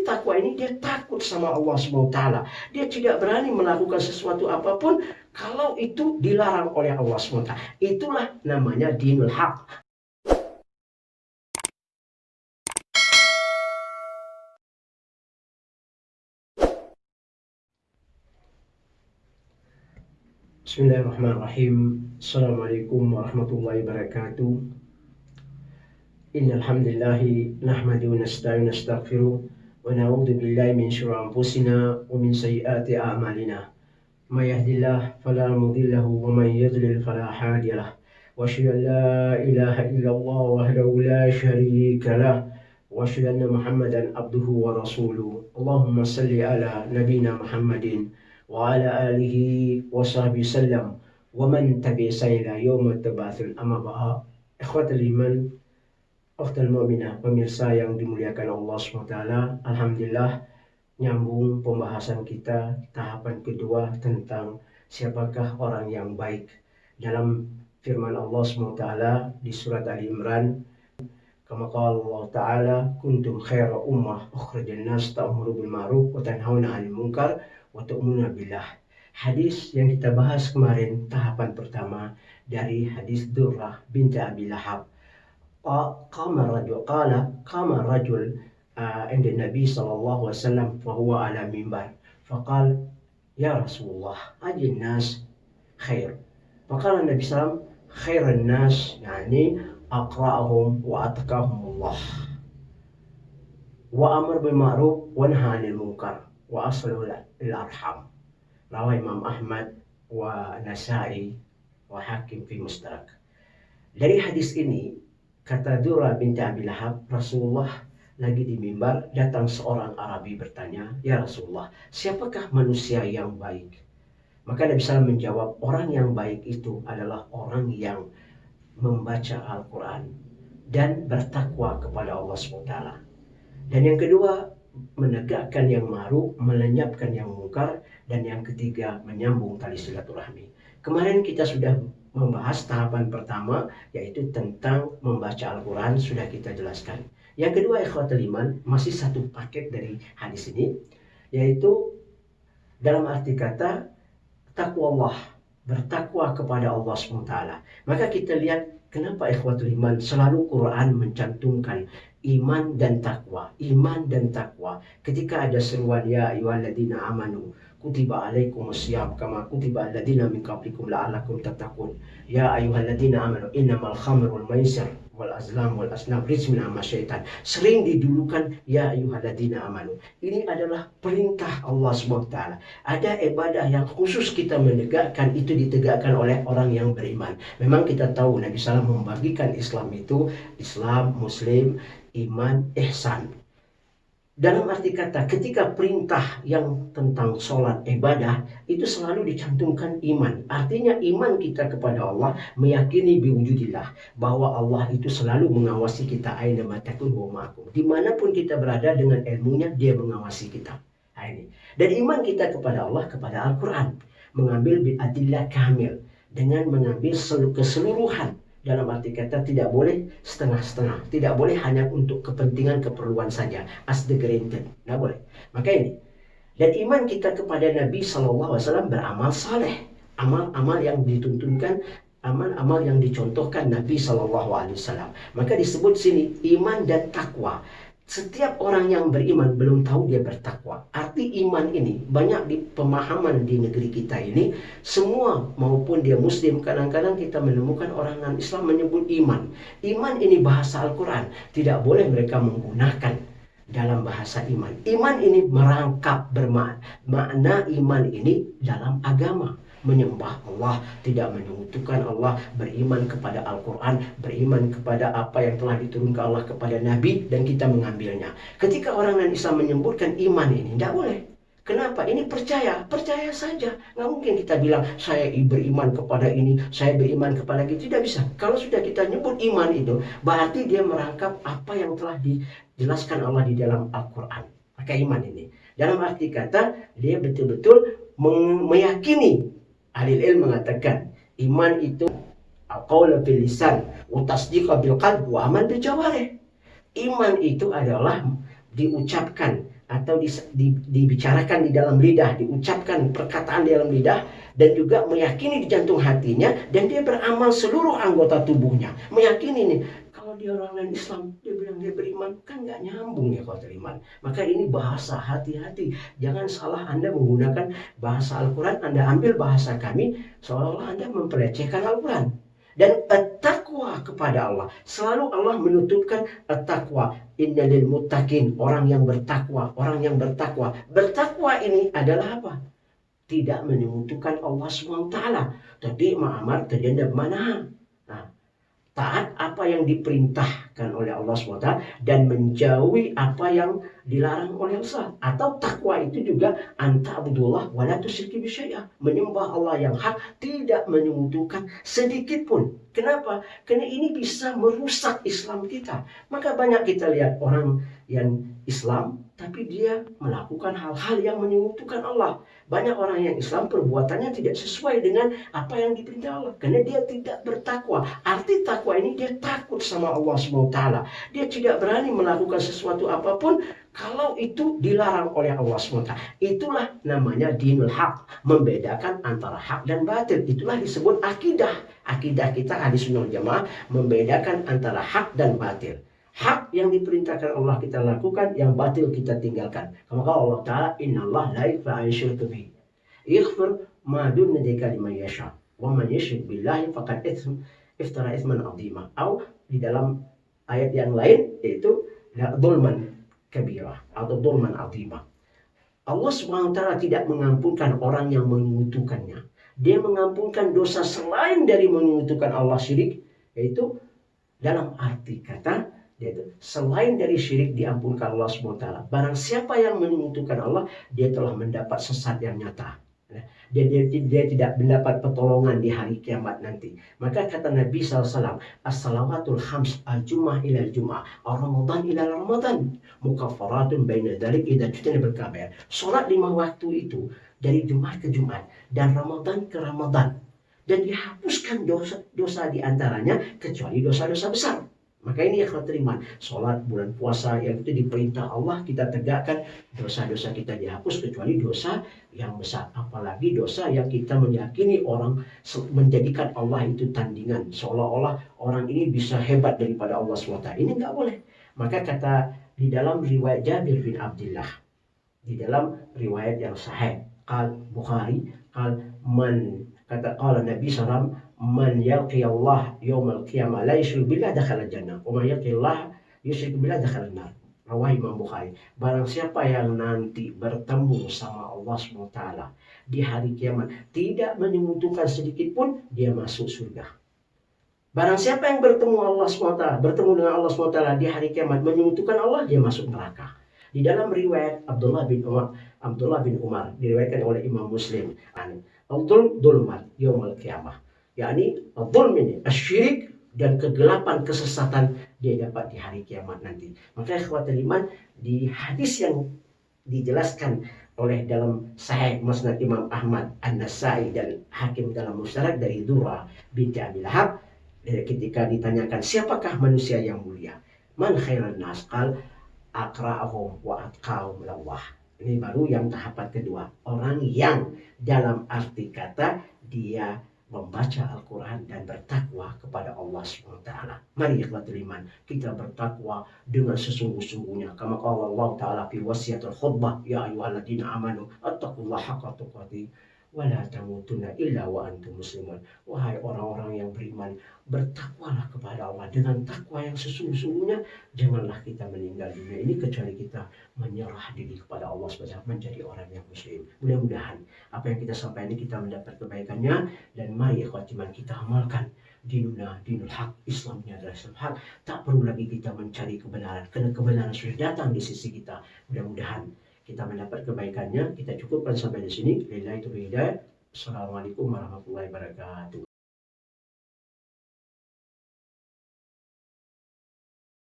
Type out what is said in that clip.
takwa ini dia takut sama Allah SWT. Dia tidak berani melakukan sesuatu apapun kalau itu dilarang oleh Allah SWT. Itulah namanya dinul haq. Bismillahirrahmanirrahim. Assalamualaikum warahmatullahi wabarakatuh. Innal hamdalillah nahmaduhu wa nasta'inu wa nastaghfiruh wa na'udzu billahi min syururi anfusina wa min sayyiati a'malina. May yahdihillahu fala mudilla lahu wa may yudlil fala hadiya lahu. Wa asyhadu an la ilaha illallah wahdahu la syarika lahu wa asyhadu anna Muhammadan abduhu wa rasuluh. Allahumma shalli ala nabiyyina Muhammadin wa ala alihi wa sahbihi sallam wa man tabi'ahum ila yaumil tab'atsun. Amma ba'd. Ikhwatul iman, ukhtul mu'minah, pemirsa yang dimuliakan Allah SWT. Alhamdulillah, nyambung pembahasan kita tahapan kedua tentang siapakah orang yang baik. Dalam firman Allah SWT di surat Ali Imran, kama qala Allah Ta'ala, kuntum khaira ummah ukhrijat lin-nas ta'muru bil ma'ruf wa tanhauna 'anil munkar wa tu'minuna billah. Hadis yang kita bahas kemarin, tahapan pertama dari hadis Durrah binti Abi Lahab. Qama rajul عند النبي صلى الله عليه وسلم وهو على منبر فقال يا رسول الله أي الناس خير. فقال النبي صلى الله عليه وسلم خير الناس يعني أقرأهم وأتقاهم الله وأمر بالمعروف ونهى عن المنكر وأصل الأرحام. رواه Imam Ahmad wa Nasai wa Hakim fi Mustadrak. Dari hadis ini, kata Durrah binti Abi Lahab, Rasulullah lagi di mimbar, datang seorang Arabi bertanya, ya Rasulullah, siapakah manusia yang baik? Maka Nabi SAW menjawab, orang yang baik itu adalah orang yang membaca Al-Quran dan bertakwa kepada Allah SWT. Dan yang kedua, menegakkan yang ma'ruf, melenyapkan yang mungkar, dan yang ketiga, menyambung tali silaturahmi. Kemarin kita sudah membahas tahapan pertama, yaitu tentang membaca Al-Quran, sudah kita jelaskan. Yang kedua, ikhwatul iman, masih satu paket dari hadis ini, yaitu dalam arti kata takwa Allah, bertakwa kepada Allah SWT. Maka kita lihat kenapa ikhwatul iman selalu Quran mencantumkan iman dan takwa, iman dan takwa. Ketika ada seruan ya ayyuhalladzina amanu kutiba alaikumusiyam kama kutiba alladzina min qablikum la'allakum tattaqun. Ya ayyuhalladzina amanu innamal khamru wal maisir wal azlam wal asnam rizqun amma syaitan. Sering didulukan ya ayyuhalladzina amanu. Ini adalah perintah Allah SWT. Ada ibadah yang khusus kita menegakkan, itu ditegakkan oleh orang yang beriman. Memang kita tahu Nabi SAW membagikan Islam itu Islam, Muslim, iman, ihsan. Dalam arti kata, ketika perintah yang tentang sholat ibadah itu selalu dicantumkan iman. Artinya iman kita kepada Allah, meyakini biwujudillah, bahwa Allah itu selalu mengawasi kita aina matakun wa ma'akum. Dimanapun kita berada dengan ilmunya, dia mengawasi kita. Nah, ini. Dan iman kita kepada Allah, kepada Al-Quran, mengambil bil adillah kamil, dengan mengambil keseluruhan. Dalam arti kata tidak boleh setengah-setengah, tidak boleh hanya untuk kepentingan keperluan saja, as the granted, tidak boleh. Maka ini, dan iman kita kepada Nabi SAW beramal saleh, amal-amal yang dituntunkan, amal-amal yang dicontohkan Nabi SAW. Maka disebut sini iman dan takwa. Setiap orang yang beriman belum tahu dia bertakwa. Arti iman ini banyak di pemahaman di negeri kita ini, semua maupun dia muslim, kadang-kadang kita menemukan orang non-Islam menyebut iman. Iman ini bahasa Al-Quran, tidak boleh mereka menggunakan dalam bahasa iman. Iman ini merangkap bermakna iman ini dalam agama. Menyembah Allah, tidak menyekutukan Allah, beriman kepada Al-Quran, beriman kepada apa yang telah diturunkan Allah kepada Nabi, dan kita mengambilnya. Ketika orang non-Islam menyebutkan iman ini, tidak boleh. Kenapa? Ini percaya saja. Nggak mungkin kita bilang, saya beriman kepada ini, saya beriman kepada itu. Tidak bisa. Kalau sudah kita nyebut iman itu, berarti dia merangkap apa yang telah dijelaskan Allah di dalam Al-Quran. Maka iman ini, dalam arti kata, dia betul-betul meyakini. Ahli ilmu mengatakan iman itu qaul bil lisan wa tasdiq bil qalb wa amal bil jawarih. Iman itu adalah diucapkan atau dibicarakan di dalam lidah, diucapkan perkataan di dalam lidah, dan juga meyakini di jantung hatinya, dan dia beramal seluruh anggota tubuhnya, meyakini nih. Kalau dia orang non Islam, dia bilang dia beriman, kan nggak nyambung ya kalau beriman. Maka ini bahasa, hati-hati, jangan salah Anda menggunakan bahasa Al-Quran, Anda ambil bahasa kami, seolah-olah Anda mempelecehkan Al-Quran. Dan at-taqwa kepada Allah, selalu Allah menutupkan at-taqwa, innalil muttaqin, orang yang bertakwa, orang yang bertakwa. Bertakwa ini adalah apa? Tidak menyekutukan Allah SWT. Tadi ma'amar tadenda mana? Nah, taat apa yang diperintahkan oleh Allah SWT dan menjauhi apa yang dilarang oleh Allah. Atau takwa itu juga anta'budullah wa la tusyriku bihi syai'a, menyembah Allah yang hak, tidak menyekutukan sedikit pun. Kenapa? Karena ini bisa merusak Islam kita. Maka banyak kita lihat orang yang Islam tapi dia melakukan hal-hal yang menyekutukan Allah. Banyak orang yang Islam perbuatannya tidak sesuai dengan apa yang diperintah Allah, karena dia tidak bertakwa. Arti takwa ini dia takut sama Allah SWT. Dia tidak berani melakukan sesuatu apapun kalau itu dilarang oleh Allah SWT. Itulah namanya dinul haq, membedakan antara hak dan batil. Itulah disebut akidah. Akidah kita Ahlussunnah wal Jamaah membedakan antara hak dan batil. Hak yang diperintahkan Allah kita lakukan, yang batil kita tinggalkan. Maka Allah Ta'ala, innallaha la yaghfiru an yushraka bihi, yaghfir ma duna dzalika liman yasha, wa man yusyrik billahi faqad iftara itsman 'azima. Atau di dalam ayat yang lain yaitu dzulman kabira atau dzulman 'azima. Allah SWT tidak mengampunkan orang yang mengutukannya. Dia mengampunkan dosa selain dari mengutukan Allah, syirik, yaitu dalam arti kata, yaitu selain dari syirik diampunkan Allah SWT. Barang siapa yang menyekutukan Allah, dia telah mendapat sesat yang nyata. Dia tidak mendapat pertolongan di hari kiamat nanti. Maka kata Nabi SAW, as-salawatul khams, al-jum'ah ila al-jum'ah, al-ramadan ila al-ramadan, mukaffaratun baina dzalik idza tujtanibal kabair. Salat 5 waktu itu dari Jumat ke Jumat dan Ramadan ke Ramadan, dan dihapuskan dosa di antaranya kecuali dosa-dosa besar. Maka ini yang teriman. Sholat, bulan puasa yang itu diperintah Allah kita tegakkan, dosa-dosa kita dihapus kecuali dosa yang besar. Apalagi dosa yang kita meyakini orang menjadikan Allah itu tandingan, seolah-olah orang ini bisa hebat daripada Allah SWT. Ini nggak boleh. Maka kata di dalam riwayat Jabir bin Abdullah, di dalam riwayat yang sahih, qal Bukhari, qal man, kata qala Nabi SAW, man yalqi Allah yaumal qiyamah la yusyrik billah dakhala jannah, wa man yalqi Allah yusyrik billah dakhala nar. Rawah Imam Bukhari. Barang siapa yang nanti bertemu sama Allah SWT di hari kiamat tidak menyekutukan sedikit pun, dia masuk surga. Barang siapa yang bertemu Allah SWT, bertemu dengan Allah SWT di hari kiamat menyekutukan Allah, dia masuk neraka. Di dalam riwayat Abdullah bin Umar diriwayatkan oleh Imam Muslim, al-dzulmat yaumul qiyamah, yakni al-dzulm ini asyirik dan kegelapan, kesesatan, dia dapat di hari kiamat nanti. Maka ikhwatul iman, di hadis yang dijelaskan oleh dalam Sahih Musnad Imam Ahmad, An-Nasai dan Hakim dalam Mustadrak dari Durrah binti Abi Lahab, ketika ditanyakan siapakah manusia yang mulia, man khairan nas, qal aqra'ahum wa atqahum lillah. Ini baru yang tahapan kedua, orang yang dalam arti kata dia membaca Al-Quran dan bertakwa kepada Allah SWT. Mari ikhwatul iman, kita bertakwa dengan sesungguh-sungguhnya. Kama qala Allah Ta'ala fi wasiyatul khutbah, ya ayyuhalladzina amanu attaqullaha haqqa tuqatih wa la tamutunna illa wa antum muslimun. Wahai orang-orang yang beriman, bertakwalah kepada Allah dengan takwa yang sesungguh-sungguhnya. Janganlah kita meninggal dunia ini kecuali kita menyerah diri kepada Allah SWT, menjadi orang yang muslim. Mudah-mudahan apa yang kita sampaikan ini kita mendapat kebaikannya, dan mari ikhwatiman kita amalkan dinul haq, Islamnya adalah Islam hak. Tak perlu lagi kita mencari kebenaran, karena kebenaran sudah datang di sisi kita. Mudah-mudahan kita mendapat kebaikannya. Kita cukupkan sampai di sini. Lillahi taufiq hidayah. Assalamualaikum warahmatullahi wabarakatuh.